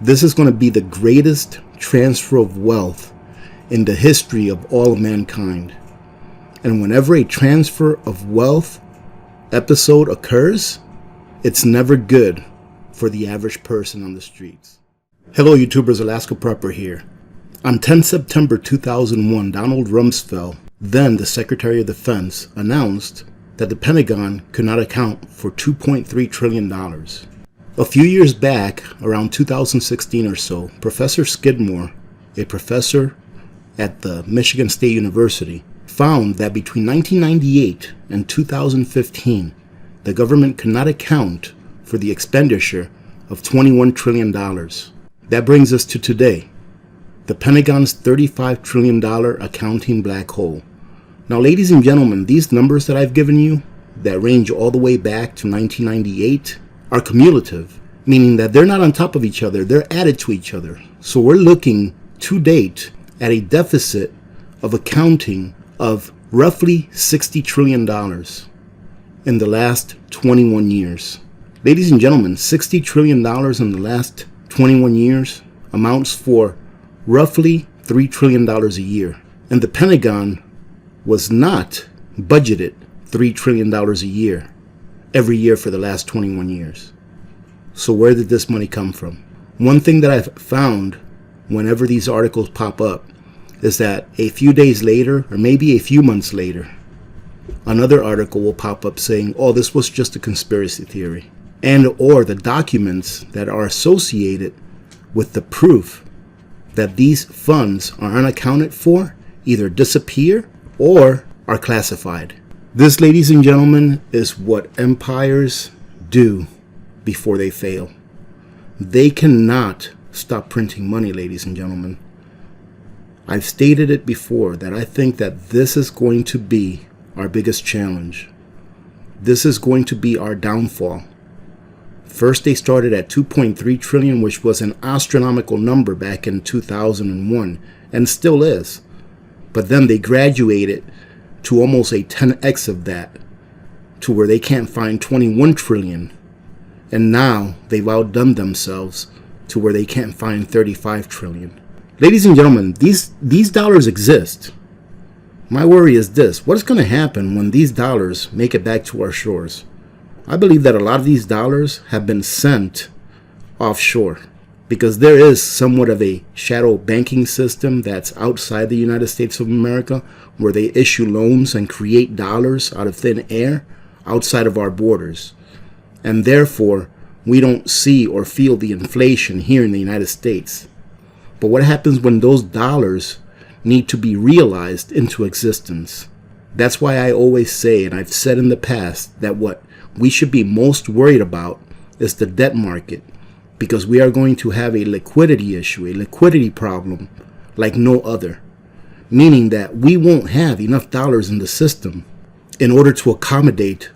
This is going to be the greatest transfer of wealth in the history of all of mankind. And whenever a transfer of wealth episode occurs, it's never good for the average person on the streets. Hello YouTubers, Alaska Prepper here. On 10 September 2001, Donald Rumsfeld, then the Secretary of Defense, announced that the Pentagon could not account for $2.3 trillion. A few years back, around 2016 or so, Professor Skidmore, a professor at the Michigan State University, found that between 1998 and 2015, the government could not account for the expenditure of $21 trillion. That brings us to today, the Pentagon's $35 trillion accounting black hole. Now, ladies and gentlemen, these numbers that I've given you that range all the way back to 1998 are cumulative, meaning that they're not on top of each other, they're added to each other. So we're looking to date at a deficit of accounting of roughly $60 trillion in the last 21 years. Ladies and gentlemen, $60 trillion in the last 21 years amounts for roughly $3 trillion a year. And the Pentagon was not budgeted $3 trillion a year every year for the last 21 years. So where did this money come from? One thing that I've found whenever these articles pop up is that a few days later, or maybe a few months later, another article will pop up saying, oh, this was just a conspiracy theory. And or the documents that are associated with the proof that these funds are unaccounted for either disappear or are classified. This, ladies and gentlemen, is what empires do before they fail. They cannot stop printing money, ladies and gentlemen. I've stated it before that I think that this is going to be our biggest challenge. This is going to be our downfall. First, they started at 2.3 trillion, which was an astronomical number back in 2001, and still is. But then they graduated to almost a 10x of that, to where they can't find 21 trillion. And now they've outdone themselves to where they can't find 35 trillion. Ladies and gentlemen, these dollars exist. My worry is this: what's going to happen when these dollars make it back to our shores? I believe that a lot of these dollars have been sent offshore because there is somewhat of a shadow banking system that's outside the United States of America, where they issue loans and create dollars out of thin air outside of our borders. And therefore, we don't see or feel the inflation here in the United States. But what happens when those dollars need to be realized into existence? That's why I always say, and I've said in the past, that what we should be most worried about is the debt market, because we are going to have a liquidity issue, a liquidity problem like no other, meaning that we won't have enough dollars in the system in order to accommodate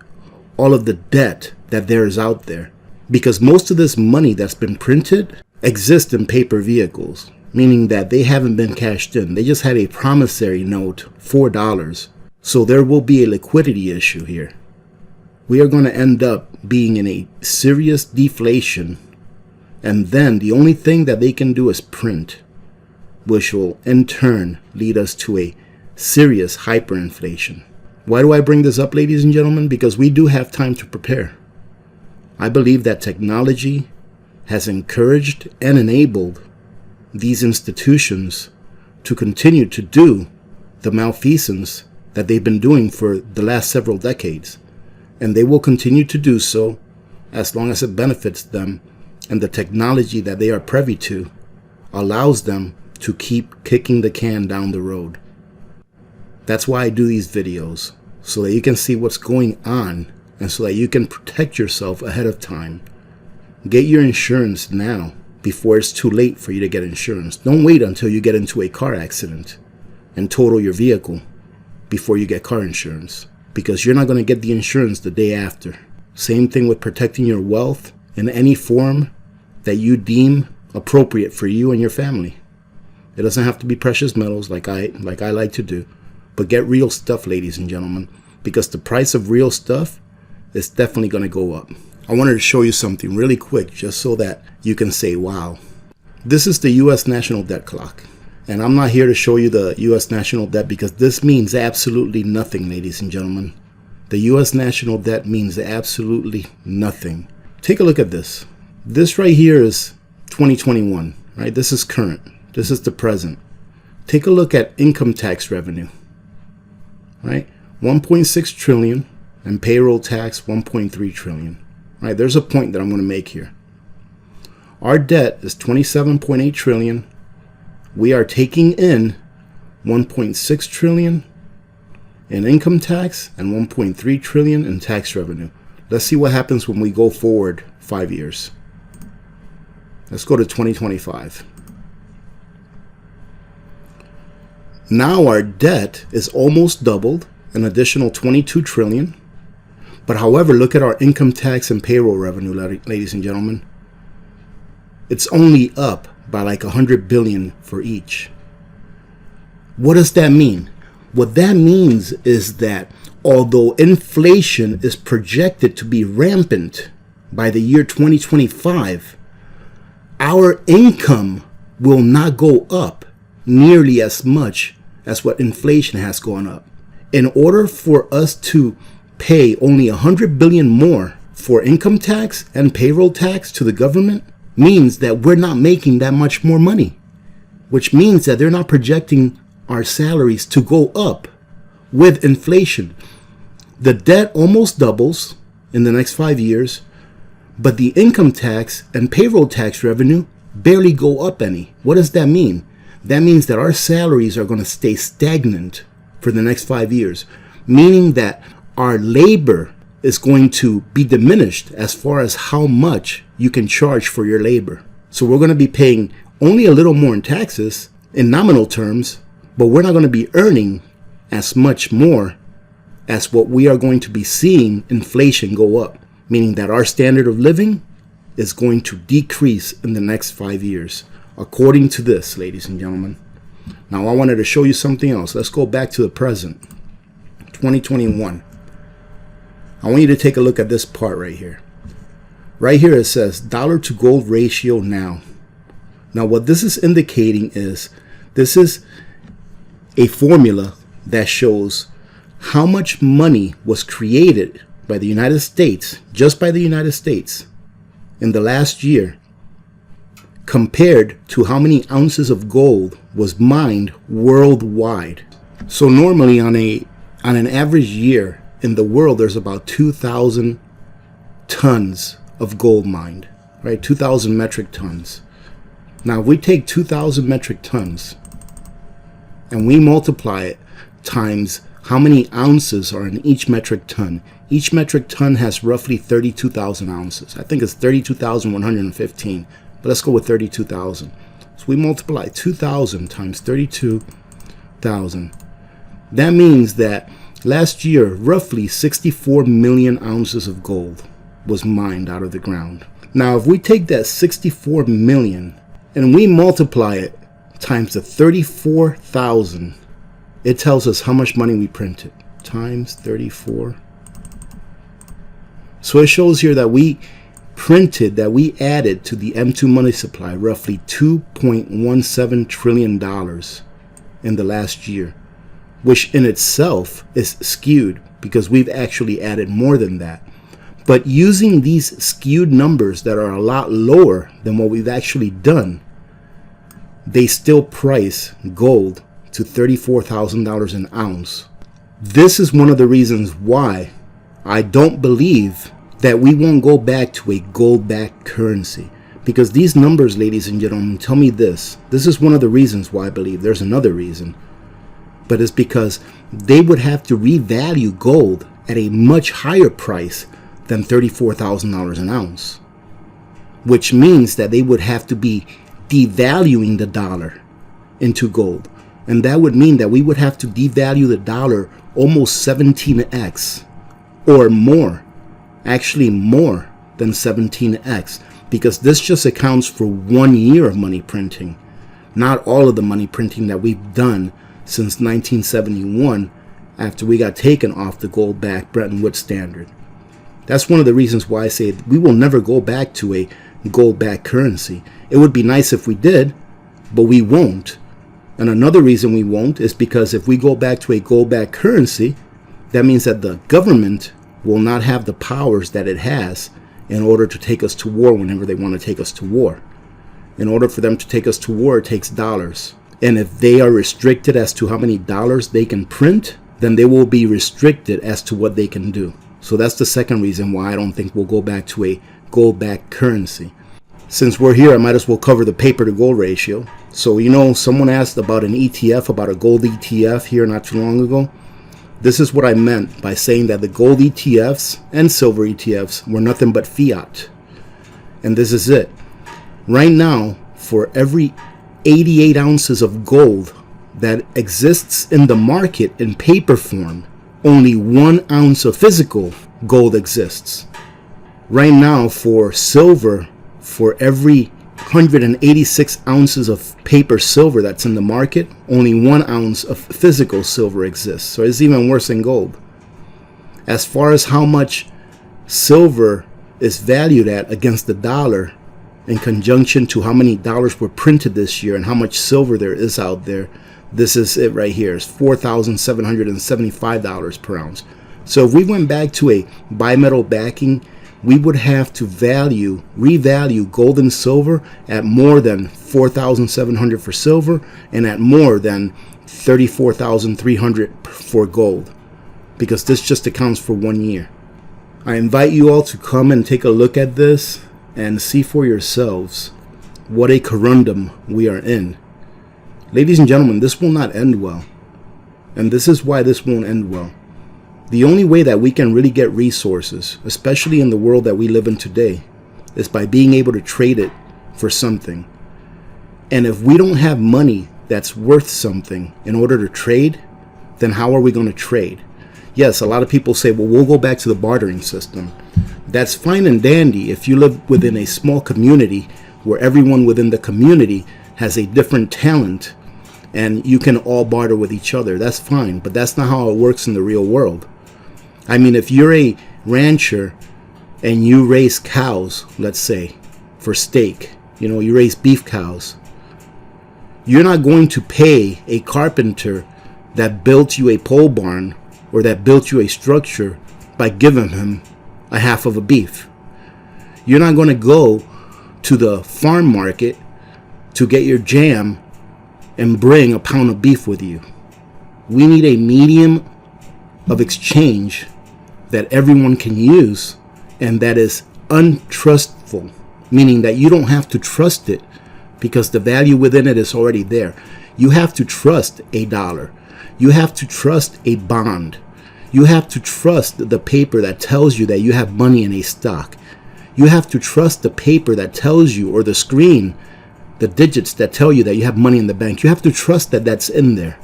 all of the debt that there is out there. Because most of this money that's been printed exists in paper vehicles, meaning that they haven't been cashed in. They just had a promissory note, $4. So there will be a liquidity issue here. We are going to end up being in a serious deflation, and then the only thing that they can do is print, which will in turn lead us to a serious hyperinflation. Why do I bring this up, ladies and gentlemen? Because we do have time to prepare. I believe that technology has encouraged and enabled these institutions to continue to do the malfeasance that they've been doing for the last several decades. And they will continue to do so as long as it benefits them, and the technology that they are privy to allows them to keep kicking the can down the road. That's why I do these videos, so that you can see what's going on and so that you can protect yourself ahead of time. Get your insurance now before it's too late for you to get insurance. Don't wait until you get into a car accident and total your vehicle before you get car insurance, because you're not going to get the insurance the day after. Same thing with protecting your wealth in any form that you deem appropriate for you and your family. It doesn't have to be precious metals like I like to do, but get real stuff, ladies and gentlemen, because the price of real stuff is definitely going to go up. I wanted to show you something really quick just so that you can say, wow. This is the U.S. national debt clock. And I'm not here to show you the U.S. national debt because this means absolutely nothing, ladies and gentlemen. The U.S. national debt means absolutely nothing. Take a look at this. This right here is 2021, right? This is current. This is the present. Take a look at income tax revenue, right? 1.6 trillion and payroll tax 1.3 trillion, right? There's a point that I'm going to make here. Our debt is 27.8 trillion. We are taking in 1.6 trillion in income tax and 1.3 trillion in tax revenue. Let's see what happens when we go forward 5 years. Let's go to 2025. Now our debt is almost doubled, an additional 22 trillion. But however, look at our income tax and payroll revenue, ladies and gentlemen. It's only up by like 100 billion for each. What does that mean? What that means is that although inflation is projected to be rampant by the year 2025, our income will not go up nearly as much as what inflation has gone up. In order for us to pay only 100 billion more for income tax and payroll tax to the government means that we're not making that much more money, which means that they're not projecting our salaries to go up with inflation. The debt almost doubles in the next 5 years, but the income tax and payroll tax revenue barely go up any. What does that mean? That means that our salaries are going to stay stagnant for the next 5 years, meaning that our labor is going to be diminished as far as how much you can charge for your labor. So we're going to be paying only a little more in taxes in nominal terms, but we're not going to be earning as much more as what we are going to be seeing inflation go up, meaning that our standard of living is going to decrease in the next 5 years, according to this, ladies and gentlemen. Now, I wanted to show you something else. Let's go back to the present, 2021. I want you to take a look at this part right here. Right here it says dollar to gold ratio now. Now what this is indicating is this is a formula that shows how much money was created by the United States, just by the United States, in the last year, compared to how many ounces of gold was mined worldwide. So normally on an average year in the world, there's about 2,000 tons of gold mined, right? 2,000 metric tons. Now, if we take 2,000 metric tons and we multiply it times how many ounces are in each metric ton has roughly 32,000 ounces. I think it's 32,115, but let's go with 32,000. So we multiply 2,000 times 32,000. That means that last year, roughly 64 million ounces of gold was mined out of the ground. Now, if we take that 64 million and we multiply it times the 34,000, it tells us how much money we printed. Times 34. So it shows here that we added to the M2 money supply roughly $2.17 trillion in the last year, which in itself is skewed because we've actually added more than that. But using these skewed numbers that are a lot lower than what we've actually done, they still price gold to $34,000 an ounce. This is one of the reasons why I don't believe that we won't go back to a gold-backed currency. Because these numbers, ladies and gentlemen, tell me this. This is one of the reasons why I believe. There's another reason. But it's because they would have to revalue gold at a much higher price than $34,000 an ounce. Which means that they would have to be devaluing the dollar into gold. And that would mean that we would have to devalue the dollar almost 17x or more. Actually more than 17x. Because this just accounts for 1 year of money printing. Not all of the money printing that we've done since 1971 after we got taken off the gold-backed Bretton Woods standard. That's one of the reasons why I say we will never go back to a gold-backed currency. It would be nice if we did, but we won't. And another reason we won't is because if we go back to a gold-backed currency, that means that the government will not have the powers that it has in order to take us to war whenever they want to take us to war. In order for them to take us to war, it takes dollars. And if they are restricted as to how many dollars they can print, then they will be restricted as to what they can do. So that's the second reason why I don't think we'll go back to a gold-backed currency. Since we're here, I might as well cover the paper to gold ratio. So, someone asked about an ETF, about a gold ETF here not too long ago. This is what I meant by saying that the gold ETFs and silver ETFs were nothing but fiat. And this is it. Right now, for every 88 ounces of gold that exists in the market in paper form, only 1 ounce of physical gold exists. Right now, for silver, for every 186 ounces of paper silver that's in the market, only 1 ounce of physical silver exists. So it's even worse than gold. As far as how much silver is valued at against the dollar in conjunction to how many dollars were printed this year and how much silver there is out there, this is it right here. It's $4,775 per ounce. So if we went back to a bimetal backing, we would have to revalue gold and silver at more than $4,700 for silver and at more than $34,300 for gold, because this just accounts for 1 year. I invite you all to come and take a look at this and see for yourselves what a corundum we are in. Ladies and gentlemen, this will not end well. And this is why this won't end well. The only way that we can really get resources, especially in the world that we live in today, is by being able to trade it for something. And if we don't have money that's worth something in order to trade, then how are we going to trade? Yes, a lot of people say, well, we'll go back to the bartering system. That's fine and dandy if you live within a small community where everyone within the community has a different talent and you can all barter with each other. That's fine, but that's not how it works in the real world. I mean, if you're a rancher and you raise cows, let's say, for steak, you raise beef cows, you're not going to pay a carpenter that built you a pole barn or that built you a structure by giving him a half of a beef. You're not going to go to the farm market to get your jam and bring a pound of beef with you. We need a medium of exchange that everyone can use and that is untrustful, meaning that you don't have to trust it because the value within it is already there. You have to trust a dollar. You have to trust a bond. You have to trust the paper that tells you that you have money in a stock. You have to trust the paper that tells you, or the screen, the digits that tell you that you have money in the bank. You have to trust that that's in there.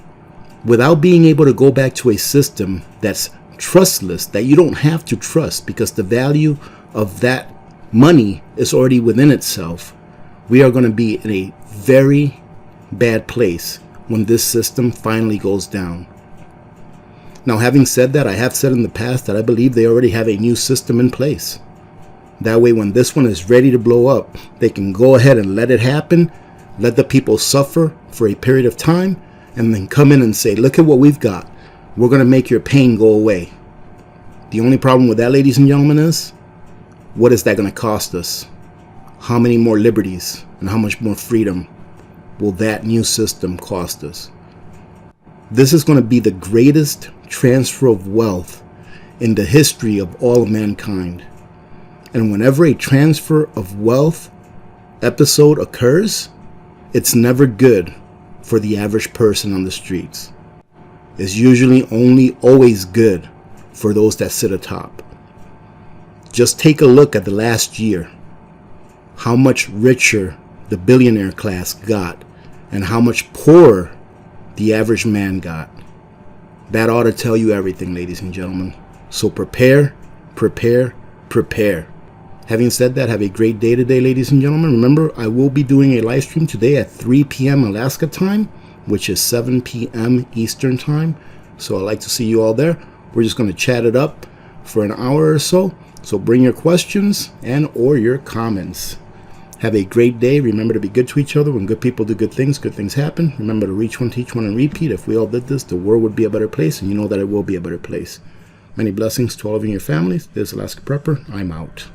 Without being able to go back to a system that's trustless, that you don't have to trust because the value of that money is already within itself, we are going to be in a very bad place when this system finally goes down. Now, having said that, I have said in the past that I believe they already have a new system in place. That way, when this one is ready to blow up, they can go ahead and let it happen, let the people suffer for a period of time, and then come in and say, look at what we've got. We're going to make your pain go away. The only problem with that, ladies and gentlemen, is what is that going to cost us? How many more liberties and how much more freedom will that new system cost us? This is going to be the greatest transfer of wealth in the history of all of mankind. And whenever a transfer of wealth episode occurs, it's never good for the average person on the streets. It's usually always good for those that sit atop. Just take a look at the last year. How much richer the billionaire class got and how much poorer the average man got. That ought to tell you everything, ladies and gentlemen. So prepare, prepare, prepare. Having said that, have a great day today, ladies and gentlemen. Remember, I will be doing a live stream today at 3 p.m. Alaska time, which is 7 p.m. Eastern time. So I'd like to see you all there. We're just going to chat it up for an hour or so. So bring your questions and or your comments. Have a great day. Remember to be good to each other. When good people do good things happen. Remember to reach one, teach one, and repeat. If we all did this, the world would be a better place, and you know that it will be a better place. Many blessings to all of you and your families. This is Alaska Prepper. I'm out.